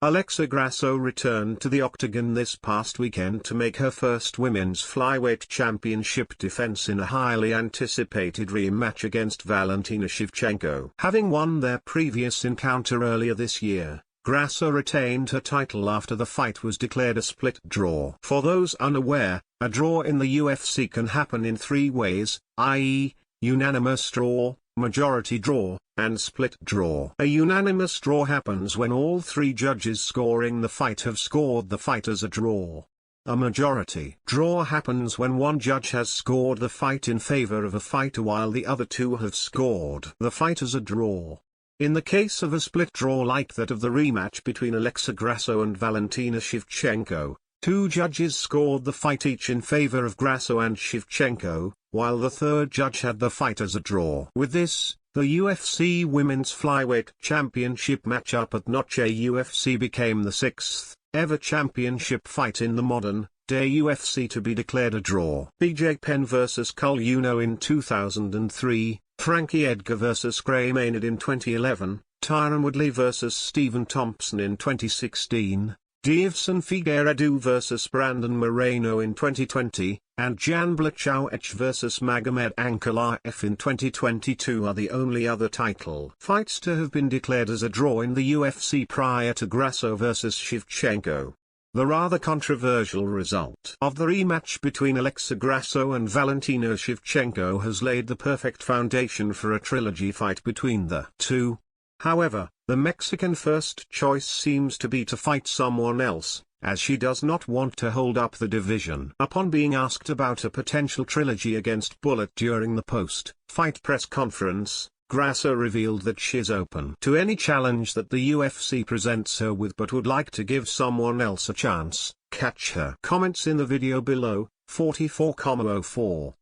Alexa Grasso returned to the octagon this past weekend to make her first women's flyweight championship defense in a highly anticipated rematch against Valentina Shevchenko. Having won their previous encounter earlier this year, Grasso retained her title after the fight was declared a split draw. For those unaware, a draw in the UFC can happen in three ways, i.e., unanimous draw, majority draw, and split draw. A unanimous draw happens when all three judges scoring the fight have scored the fight as a draw. A majority draw happens when one judge has scored the fight in favor of a fighter while the other two have scored the fight as a draw. In the case of a split draw like that of the rematch between Alexa Grasso and Valentina Shevchenko, two judges scored the fight each in favor of Grasso and Shevchenko, while the third judge had the fight as a draw. With this, the UFC Women's Flyweight Championship matchup at Noche UFC became the sixth ever championship fight in the modern-day UFC to be declared a draw. BJ Penn vs. Cul Uno in 2003, Frankie Edgar vs. Gray Maynard in 2011, Tyron Woodley vs. Stephen Thompson in 2016, Deiveson Figueiredo vs. Brandon Moreno in 2020, and Jan Blachowicz vs. Magomed Ankalaev in 2022 are the only other title fights to have been declared as a draw in the UFC prior to Grasso vs. Shevchenko. The rather controversial result of the rematch between Alexa Grasso and Valentina Shevchenko has laid the perfect foundation for a trilogy fight between the two. However, the Mexican first choice seems to be to fight someone else, as she does not want to hold up the division. Upon being asked about a potential trilogy against Bullet during the post-fight press conference, Grasso revealed that she's open to any challenge that the UFC presents her with but would like to give someone else a chance. Catch her comments in the video below. 44,04